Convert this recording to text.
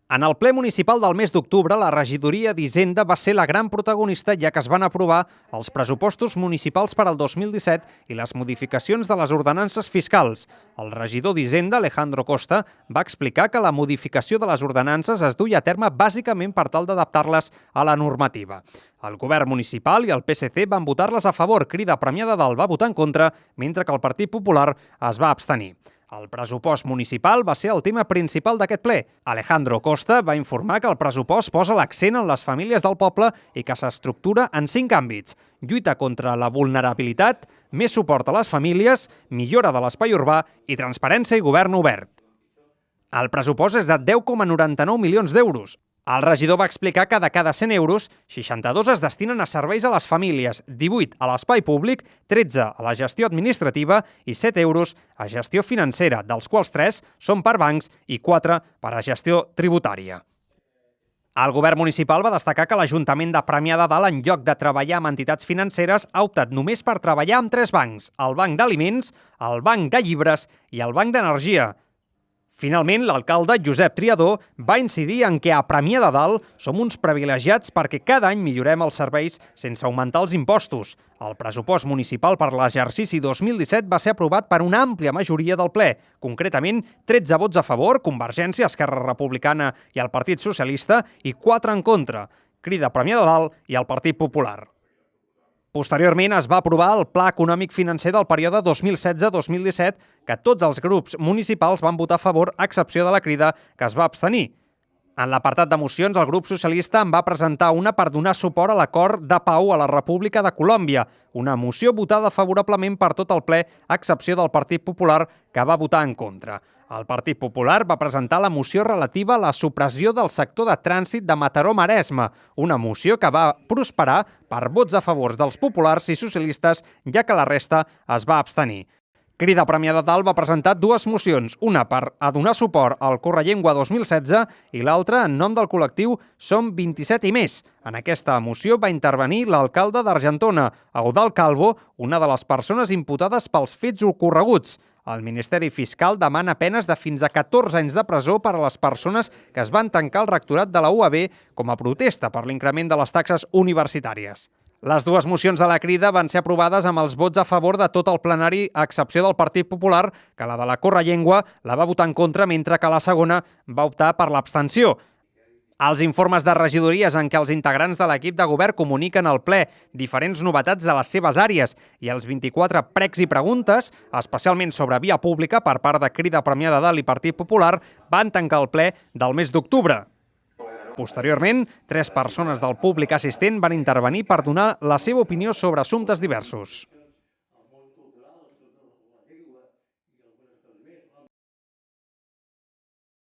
En el ple municipal del mes d'octubre, la regidoria d'Hisenda va ser la gran protagonista, ja que es van aprovar els pressupostos municipals per al 2017 i les modificacions de les ordenances fiscals. El regidor d'Hisenda, Alejandro Costa, va explicar que la modificació de les ordenances es duia a terme bàsicament per tal d'adaptar-les a la normativa. El govern municipal i el PSC van votar-les a favor, Crida Premià de Dalt va votar en contra, mentre que el Partit Popular es va abstenir. El pressupost municipal va ser el tema principal d'aquest ple. Alejandro Costa va informar que el pressupost posa l'accent en les famílies del poble i que s'estructura en 5 àmbits: lluita contra la vulnerabilitat, més suport a les famílies, millora de l'espai urbà i transparència i govern obert. El pressupost és de 10,99 milions d'euros. El regidor va explicar que de cada 100 euros, 62 es destinen a serveis a les famílies, 18 a l'espai públic, 13 a la gestió administrativa i 7 euros a gestió financera, dels quals 3 són per bancs i 4 per a gestió tributària. El govern municipal va destacar que l'Ajuntament de Premià de Dalt, en lloc de treballar amb entitats financeres, ha optat només per treballar amb 3 bancs: el Banc d'Aliments, el Banc de Llibres i el Banc d'Energia. Finalment, l'alcalde Josep Triador va incidir en que a Premià de Dalt som uns privilegiats perquè cada any millorem els serveis sense augmentar els impostos. El pressupost municipal per l'exercici 2017 va ser aprovat per una àmplia majoria del ple, concretament 13 vots a favor, Convergència, Esquerra Republicana i el Partit Socialista, i 4 en contra, Crida Premià de Dalt i el Partit Popular. Posteriorment es va aprovar el Pla Econòmic Financer del període 2016-2017, que tots els grups municipals van votar a favor, a excepció de la Crida, que es va abstenir. En l'apartat de mocions, el grup socialista en va presentar una per donar suport a l'acord de pau a la República de Colòmbia, una moció votada favorablement per tot el ple, a excepció del Partit Popular, que va votar en contra. El Partit Popular va presentar la moció relativa a la supressió del sector de trànsit de Mataró-Maresme, una moció que va prosperar per vots a favor dels populars i socialistes, ja que la resta es va abstenir. Crida Premià de Dalt va presentar 2 mocions, una per a donar suport al Correllengua 2016 i l'altra en nom del col·lectiu Som 27 i més. En aquesta moció va intervenir l'alcalde d'Argentona, Eudald Calvo, una de les persones imputades pels fets ocorreguts. El Ministeri Fiscal demana penes de fins a 14 anys de presó per a les persones que es van tancar el rectorat de la UAB com a protesta per l'increment de les taxes universitàries. Les 2 mocions de la Crida van ser aprovades amb els vots a favor de tot el plenari, a excepció del Partit Popular, que la de la Correllengua la va votar en contra, mentre que la segona va optar per l'abstenció. Els informes de regidories en què els integrants de l'equip de govern comuniquen al ple diferents novetats de les seves àrees i els 24 pregs i preguntes, especialment sobre via pública per part de Crida Premià de Dalt i Partit Popular, van tancar el ple del mes d'octubre. Posteriorment, 3 persones del públic assistent van intervenir per donar la seva opinió sobre assumptes diversos.